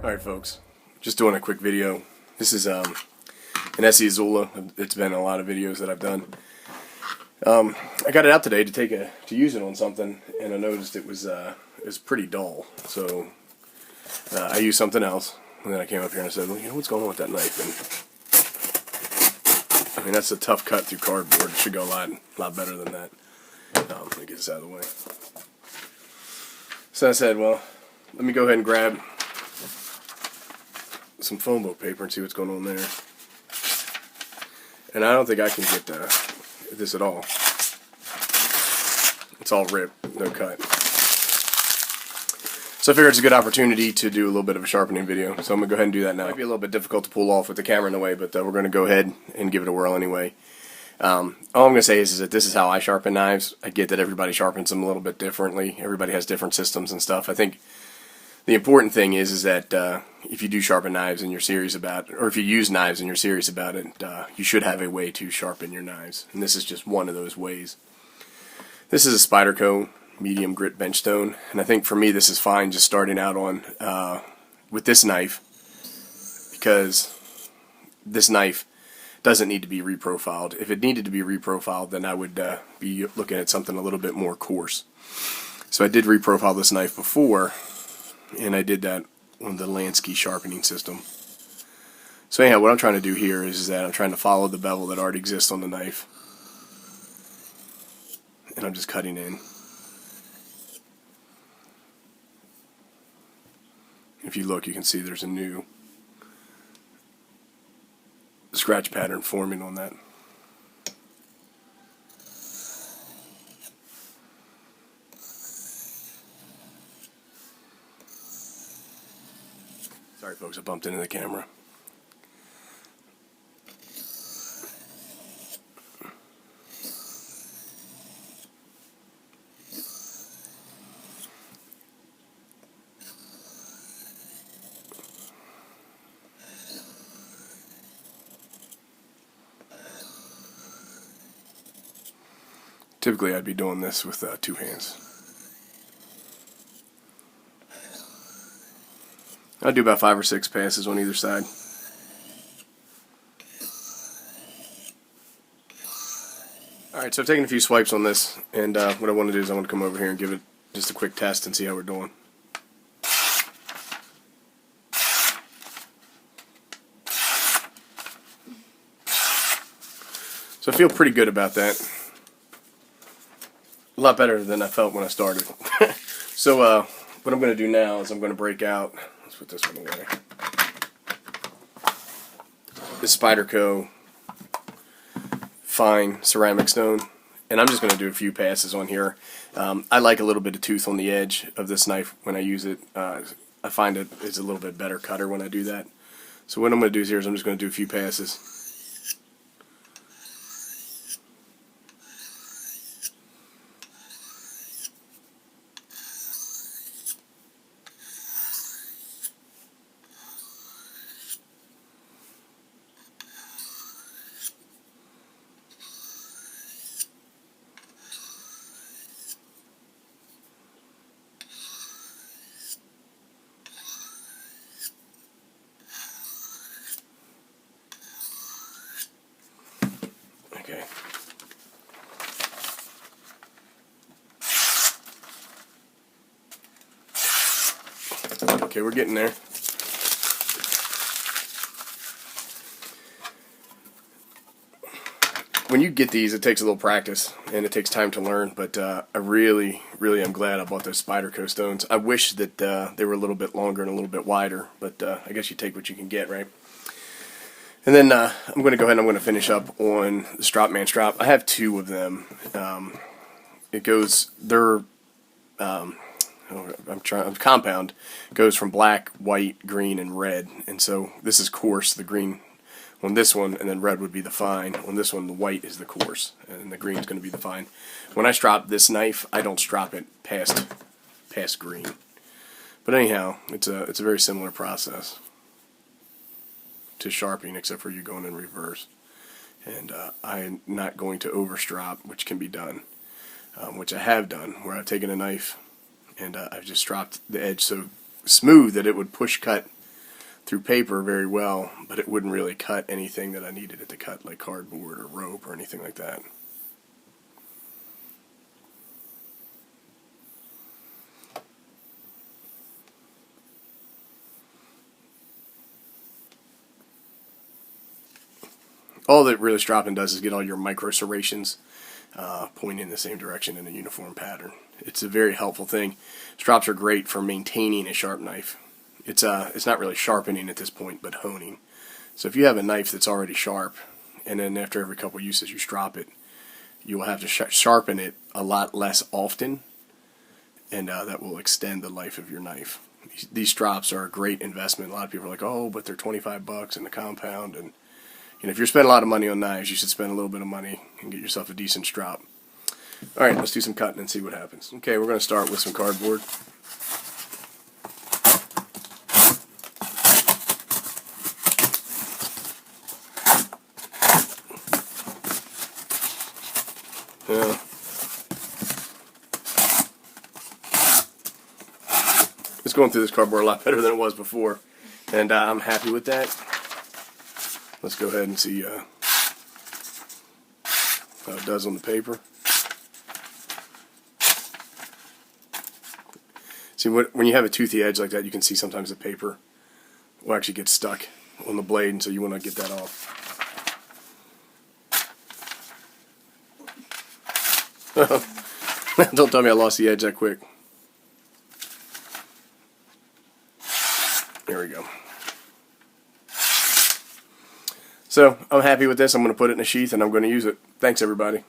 Alright folks, just doing a quick video. This is an ESEE Izula. It's been a lot of videos that I've done. I got it out today to use it on something, and I noticed it was pretty dull. So I used something else, and then I came up here and I said, well, you know what's going on with that knife? And I mean, that's a tough cut through cardboard. It should go a lot better than that. Let me get this out of the way. So I said, well, let me go ahead and grab some phone book paper and see what's going on there. And I don't think I can get this at all. It's all ripped, no cut. So I figured it's a good opportunity to do a little bit of a sharpening video. So I'm going to go ahead and do that now. It might be a little bit difficult to pull off with the camera in the way, but we're going to go ahead and give it a whirl anyway. All I'm going to say is that this is how I sharpen knives. I get that everybody sharpens them a little bit differently. Everybody has different systems and stuff. I think the important thing is that if you do sharpen knives and you're serious about it, or if you use knives and you're serious about it, you should have a way to sharpen your knives. And this is just one of those ways. This is a Spyderco medium grit bench stone, and I think for me this is fine just starting out on with this knife, because this knife doesn't need to be reprofiled. If it needed to be reprofiled, then I would be looking at something a little bit more coarse. So I did reprofile this knife before, and I did that on the Lansky sharpening system. So anyhow, what I'm trying to do here is that I'm trying to follow the bevel that already exists on the knife, and I'm just cutting in. If you look, you can see there's a new scratch pattern forming on that. Sorry folks, I bumped into the camera. Typically I'd be doing this with two hands. I'll do about 5 or 6 passes on either side. Alright, so I've taken a few swipes on this, and what I want to do is I want to come over here and give it just a quick test and see how we're doing. So I feel pretty good about that. A lot better than I felt when I started. So what I'm going to do now is I'm going to break out, let's put this one away, this Spyderco fine ceramic stone, and I'm just going to do a few passes on here. I like a little bit of tooth on the edge of this knife when I use it. I find it's a little bit better cutter when I do that. So what I'm going to do here is I'm just going to do a few passes. Okay. Okay, we're getting there. When you get these, it takes a little practice and it takes time to learn, but I really am glad I bought those Spyderco stones. I wish that they were a little bit longer and a little bit wider, but I guess you take what you can get, right? And then I'm going to go ahead and I'm going to finish up on the strop man strop. I have 2 of them. Compound goes from black, white, green, and red. And so this is coarse, the green on this one, and then red would be the fine. On this one, the white is the coarse, and the green is going to be the fine. When I strop this knife, I don't strop it past green. But anyhow, it's a very similar process to sharpening, except for you going in reverse. And I'm not going to overstrop, which can be done, which I have done, where I've taken a knife and I've just stropped the edge so smooth that it would push cut through paper very well, but it wouldn't really cut anything that I needed it to cut, like cardboard or rope or anything like that. All that really stropping does is get all your micro serrations pointing in the same direction in a uniform pattern. It's a very helpful thing. Strops are great for maintaining a sharp knife. It's not really sharpening at this point, but honing. So if you have a knife that's already sharp, and then after every couple uses you strop it, you will have to sharpen it a lot less often, and that will extend the life of your knife. These strops are a great investment. A lot of people are like, oh, but they're 25 bucks in the compound, and if you're spending a lot of money on knives, you should spend a little bit of money and get yourself a decent strop. Alright, let's do some cutting and see what happens. Okay, we're going to start with some cardboard. Yeah. It's going through this cardboard a lot better than it was before, and I'm happy with that. Let's go ahead and see how it does on the paper. See, when you have a toothy edge like that, you can see sometimes the paper will actually get stuck on the blade, and so you want to get that off. Don't tell me I lost the edge that quick. There we go. So I'm happy with this. I'm going to put it in a sheath and I'm going to use it. Thanks, everybody.